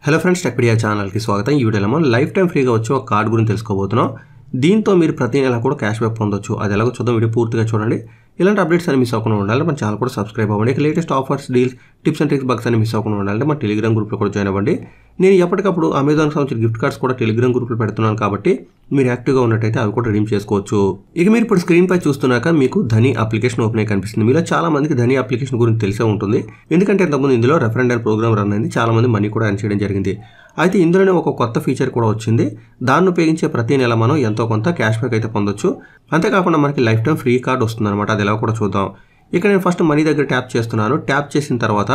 Hello friends, టెక్పెడియా ఛానల్కి స్వాగతం. ఈ వీడియోలో మనం లైఫ్ టైం ఫ్రీగా వచ్చే ఒక కార్డు గురించి తెలుసుకోబోతున్నాం. దీంతో మీరు ప్రతి నెల కూడా క్యాష్ బ్యాక్ పొందొచ్చు. అది ఎలాగో చూద్దాం, వీడియో పూర్తిగా చూడండి. ఇలాంటి అప్డేట్స్ అని మిస్ అవ్వకుండా ఉండాలి మన ఛానల్ కూడా సబ్స్క్రైబ్ అవ్వండి. ఇక latest offers, deals, tips and tricks bugs అని మిస్ అవ్వకుండా ఉండాలంటే మన టెలిగ్రామ్ గ్రూప్లో కూడా జాయిన్ అవ్వండి. నేను ఎప్పటికప్పుడు అమెజాన్కి సంబంధించిన గిఫ్ట్ కార్డ్స్ కూడా టెలిగ్రామ్ గ్రూప్లో పెడుతున్నాను కాబట్టి మీరు యాక్టివ్గా ఉన్నట్టయితే అవి కూడా రిడీమ్ చేసుకోవచ్చు. ఇక మీరు ఇప్పుడు స్క్రీన్ పై చూస్తున్నాక మీకు ధని అప్లికేషన్ ఓపెన్ అయ్యి కనిపిస్తుంది. మీలో చాలా మందికి ధని అప్లికేషన్ గురించి తెలిసే ఉంటుంది. ఎందుకంటే ఇంతకుముందు ఇందులో రెఫరెండ్ అండ్ ప్రోగ్రామ్ రన్ అయింది, చాలా మంది మనీ కూడా ఎర్న్ చేయడం జరిగింది. అయితే ఇందులోనే ఒక కొత్త ఫీచర్ కూడా వచ్చింది. దాన్ని ఉపయోగించే ప్రతి నెల మనం ఎంతో కొంత క్యాష్ బ్యాక్ అయితే పొందొచ్చు. అంతేకాకుండా మనకి లైఫ్ టైం ఫ్రీ కార్డ్ వస్తుంది అనమాట. అది ఎలా కూడా చూద్దాం. ఇక నేను ఫస్ట్ మనీ దగ్గర ట్యాప్ చేస్తున్నాను. ట్యాప్ చేసిన తర్వాత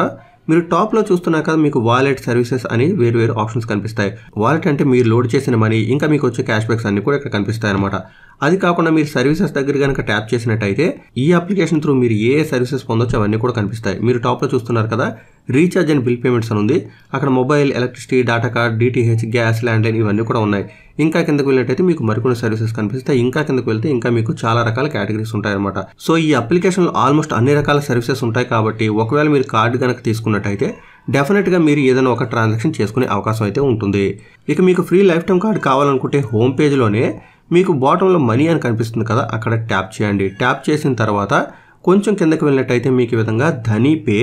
మీరు టాప్లో చూస్తున్నాక మీకు వాలెట్, సర్వీసెస్ అని వేరు ఆప్షన్స్ కనిపిస్తాయి. వాలెట్ అంటే మీరు లోడ్ చేసిన మనీ, ఇంకా మీకు వచ్చే క్యాష్ బ్యాక్స్ అన్ని కూడా ఇక్కడ కనిపిస్తాయి అనమాట. అది కాకుండా మీరు సర్వీసెస్ దగ్గర కనుక ట్యాప్ చేసినట్టయితే ఈ అప్లికేషన్ త్రూ మీరు ఏ సర్వీసెస్ పొందొచ్చు అవన్నీ కూడా కనిపిస్తాయి. మీరు టాప్లో చూస్తున్నారు కదా, రీఛార్జ్ అండ్ బిల్ పేమెంట్స్ అని ఉంది. అక్కడ mobile, electricity, data card, DTH, gas, landline ఇవన్నీ కూడా ఉన్నాయి. ఇంకా కిందకు వెళ్ళినట్టయితే మీకు మరికొన్ని సర్వీసెస్ కనిపిస్తాయి. ఇంకా కిందకు వెళ్తే ఇంకా మీకు చాలా రకాల కేటగిరీస్ ఉంటాయి అనమాట. సో ఈ అప్లికేషన్లో ఆల్మోస్ట్ అన్ని రకాల సర్వీసెస్ ఉంటాయి కాబట్టి ఒకవేళ మీరు కార్డు కనుక తీసుకున్నట్టయితే డెఫినెట్గా మీరు ఏదైనా ఒక ట్రాన్సాక్షన్ చేసుకునే అవకాశం అయితే ఉంటుంది. ఇక మీకు ఫ్రీ లైఫ్ టైం కార్డు కావాలనుకుంటే హోమ్ పేజ్లోనే మీకు బాటంలో మనీ అని కనిపిస్తుంది కదా, అక్కడ ట్యాప్ చేయండి. ట్యాప్ చేసిన తర్వాత కొంచెం కిందకి వెళ్ళినట్టయితే మీకు ఈ విధంగా Dhani pay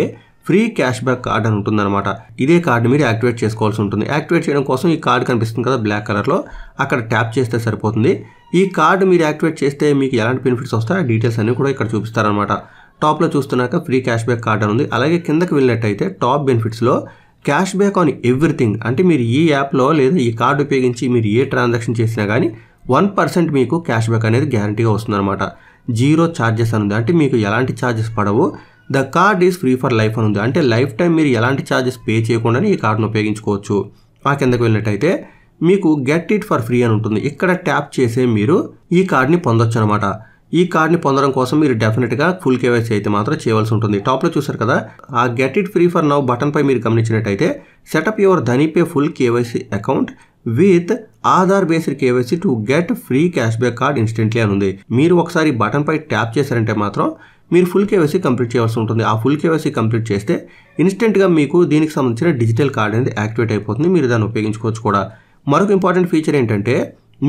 free cash back card అని ఉంటుందన్నమాట. ఇదే కార్డు మీరు యాక్టివేట్ చేసుకోవాల్సి ఉంటుంది. యాక్టివేట్ చేయడం కోసం ఈ కార్డు కనిపిస్తుంది కదా బ్లాక్ కలర్లో, అక్కడ ట్యాప్ చేస్తే సరిపోతుంది. ఈ కార్డు మీరు యాక్టివేట్ చేస్తే మీకు ఎలాంటి బెనిఫిట్స్ వస్తాయో ఆ డీటెయిల్స్ అన్ని కూడా ఇక్కడ చూపిస్తారనమాట. టాప్లో చూస్తున్నాక ఫ్రీ క్యాష్ బ్యాక్ కార్డ్ అని ఉంది. అలాగే కిందకి వెళ్ళినట్టయితే టాప్ బెనిఫిట్స్లో క్యాష్ బ్యాక్ ఆన్ ఎవ్రీథింగ్, అంటే మీరు ఈ యాప్లో లేదా ఈ కార్డు ఉపయోగించి మీరు ఏ ట్రాన్సాక్షన్ చేసినా కానీ 1% మీకు క్యాష్ బ్యాక్ అనేది గ్యారంటీగా వస్తుందన్నమాట. 0 ఛార్జెస్ అని ఉంది, అంటే మీకు ఎలాంటి ఛార్జెస్ పడవు. The card is free for life అని ఉంది, అంటే లైఫ్ టైం మీరు ఎలాంటి ఛార్జెస్ పే చేయకుండానే ఈ కార్డును ఉపయోగించుకోవచ్చు. ఆ కిందకి వెళ్ళినట్టయితే మీకు గెట్ ఇట్ ఫర్ ఫ్రీ అని ఉంటుంది. ఇక్కడ ట్యాప్ చేసే మీరు ఈ కార్డ్ని పొందొచ్చు అనమాట. ఈ కార్డ్ని పొందడం కోసం మీరు డెఫినెట్గా ఫుల్ కేవైసీ అయితే మాత్రం చేయవలసి ఉంటుంది. టాప్లో చూసారు కదా, ఆ get it free for now button పై మీరు గమనించినట్టయితే setup your Dhani pay full KYC account with Aadhaar based KYC to get free cash back card instantly అని ఉంది. మీరు ఒకసారి బటన్ పై ట్యాప్ చేశారంటే మాత్రం మీరు ఫుల్ కేవైసీ కంప్లీట్ చేయాల్సి ఉంటుంది. ఆ ఫుల్ కేవైసీ కంప్లీట్ చేస్తే ఇన్స్టెంట్గా మీకు దీనికి సంబంధించిన డిజిటల్ కార్డ్ అనేది యాక్టివేట్ అయిపోతుంది. మీరు దాన్ని ఉపయోగించుకోవచ్చు కూడా. మరొక ఇంపార్టెంట్ ఫీచర్ ఏంటంటే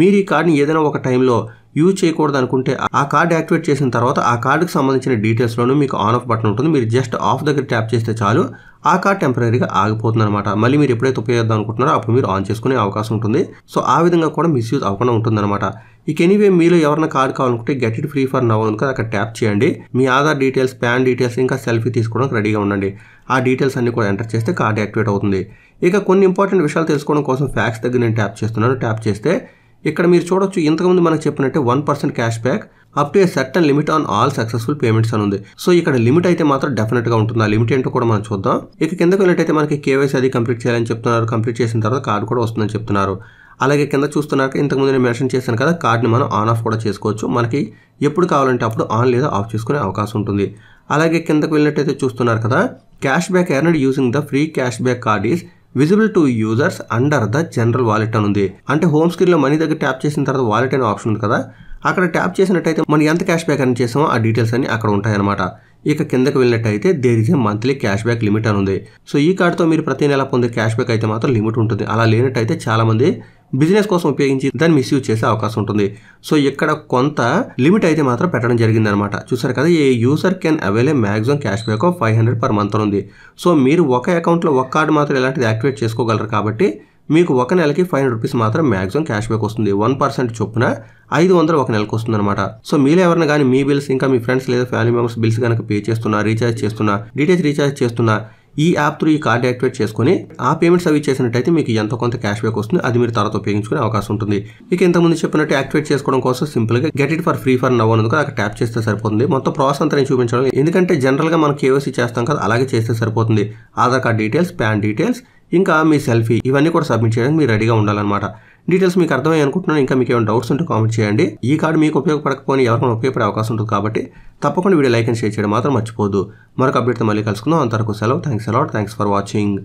మీరు ఈ కార్డ్ని ఏదైనా ఒక టైంలో యూజ్ చేయకూడదు అనుకుంటే ఆ కార్డ్ యాక్టివేట్ చేసిన తర్వాత ఆ కార్డుకి సంబంధించిన డీటెయిల్స్లోనూ మీకు ఆన్ ఆఫ్ బటన్ ఉంటుంది. మీరు జస్ట్ ఆఫ్ దగ్గర ట్యాప్ చేస్తే చాలు, ఆ కార్డ్ టెంపరీగా ఆగిపోతుంది అనమాట. మళ్ళీ మీరు ఎప్పుడైతే ఉపయోగిద్దాం అనుకుంటున్నారో అప్పుడు మీరు ఆన్ చేసుకునే అవకాశం ఉంటుంది. సో ఆ విధంగా కూడా మిస్యూజ్ అవ్వకుండా ఉంటుందన్నమాట. ఇక ఎనీవే మీలో ఎవరైనా కార్డు కావాలనుకుంటే get it free for now అనుకో అక్కడ ట్యాప్ చేయండి. మీ ఆధార్ డీటెయిల్స్, పాన్ డీటెయిల్స్, ఇంకా సెల్ఫీ తీసుకోవడానికి రెడీగా ఉండండి. ఆ డీటెయిల్స్ అన్ని కూడా ఎంటర్ చేస్తే కార్డు యాక్టివేట్ అవుతుంది. ఇక కొన్ని ఇంపార్టెంట్ విషయాలు తెలుసుకోవడం కోసం ఫ్యాక్స్ దగ్గర నేను ట్యాప్ చేస్తున్నాను. ట్యాప్ చేస్తే ఇక్కడ మీరు చూడొచ్చు, ఇంతకుముందు మనకు చెప్పినట్టే 1% cash back up to a certain limit on all successful payments అని ఉంది. సో ఇక్కడ లిమిట్ అయితే మాత్రం డెఫినెట్గా ఉంటుంది. ఆ లిమిట్ ఏంటో కూడా మనం చూద్దాం. ఇక కిందకు వెళ్ళినట్టయితే మనకి కేవైసీ అది కంప్లీట్ చేయాలని చెప్తున్నారు. కంప్లీట్ చేసిన తర్వాత కార్డు కూడా వస్తుందని చెప్తున్నారు. అలాగే కింద చూస్తున్నాక ఇంతకుముందు నేను మెన్షన్ చేశాను కదా, కార్డ్ని మనం ఆన్ ఆఫ్ కూడా చేసుకోవచ్చు. మనకి ఎప్పుడు కావాలంటే అప్పుడు ఆన్ లేదా ఆఫ్ చేసుకునే అవకాశం ఉంటుంది. అలాగే కిందకు వెళ్ళినట్టయితే చూస్తున్నారు కదా, cash back earned using the free cash back card is visible to users under the general wallet అని ఉంది. అంటే హోమ్ స్క్రీన్లో మనీ దగ్గర ట్యాప్ చేసిన తర్వాత వాలెట్ అనే ఆప్షన్ ఉంది కదా, అక్కడ ట్యాప్ చేసినట్టయితే మనం ఎంత క్యాష్ బ్యాక్ అని చేసామో ఆ డీటెయిల్స్ అన్ని అక్కడ ఉంటాయన్నమాట. ఇక కిందకు వెళ్ళినట్టయితే there is a monthly cash back limit అని ఉంది. సో ఈ కార్డుతో మీరు ప్రతి నెల పొందే క్యాష్ బ్యాక్ అయితే మాత్రం లిమిట్ ఉంటుంది. అలా లేనట్టయితే చాలా మంది బిజినెస్ కోసం ఉపయోగించి దాన్ని మిస్యూజ్ చేసే అవకాశం ఉంటుంది. సో ఇక్కడ కొంత లిమిట్ అయితే మాత్రం పెట్టడం జరిగింది అనమాట. చూసారు కదా, a user can avail a maximum cash back of 500 per month అని ఉంది. సో మీరు ఒక అకౌంట్లో ఒక కార్డు మాత్రం ఇలాంటిది యాక్టివేట్ చేసుకోగలరు కాబట్టి మీకు ఒక నెలకి 500 రూపీస్ మాత్రం మ్యాక్సిమం క్యాష్ బ్యాక్ వస్తుంది. 1% చొప్పున 500 ఒక నెలకు వస్తుంది అనమాట. సో మీరు ఎవరైనా కానీ మీ బిల్స్, ఇంకా మీ ఫ్రెండ్స్ లేదా ఫ్యామిలీ మెంబర్స్ బిల్స్ కనుక పే చేస్తున్నా, రీఛార్జ్ చేస్తున్నా, డీటెయిల్స్ రీఛార్జ్ చేస్తున్నా, ఈ యాప్ త్రూ ఈ కార్డు యాక్టివేట్ చేసుకుని ఆ పేమెంట్స్ అవి చేసినట్టయితే మీకు ఎంతో కొంత క్యాష్ బ్యాక్ వస్తుంది. అది మీరు తర్వాత ఉపయోగించుకునే అవకాశం ఉంటుంది. ఇక ఇంతకుముందు చెప్పినట్టు యాక్టివేట్ చేసుకోవడం కోసం సింపుల్గా get it for free for now అనేది అక్కడ ట్యాప్ చేస్తే సరిపోతుంది. మొత్తం ప్రాసెస్ అంతా నేను చూపించడం, ఎందుకంటే జనరల్గా మనం కేవైసీ చేస్తాం కదా, అలాగే చేస్తే సరిపోతుంది. Aadhaar card details, pan details, ఇంకా మీ సెల్ఫీ ఇవన్నీ కూడా సబ్మిట్ చేయడానికి మీరు రెడీగా ఉండాలన్నమాట. డీటెయిల్స్ మీకు అర్థమయ్యి అనుకుంటున్నాను. ఇంకా మీకు ఏమైనా డౌట్స్ ఉంటే కామెంట్ చేయండి. ఈ కార్డు మీకు ఉపయోగపడకపోయినా ఎవరికైనా ఉపయోగపడే అవకాశం ఉంటుంది కాబట్టి తప్పకుండా వీడియో లైక్ అండ్ షేర్ చేయడం మాత్రం మర్చిపోవద్దు. మరొక అప్డేట్తో మళ్ళీ కలుసుకుందాం. అంతవరకు సెలవు. Thanks a lot. Thanks for watching.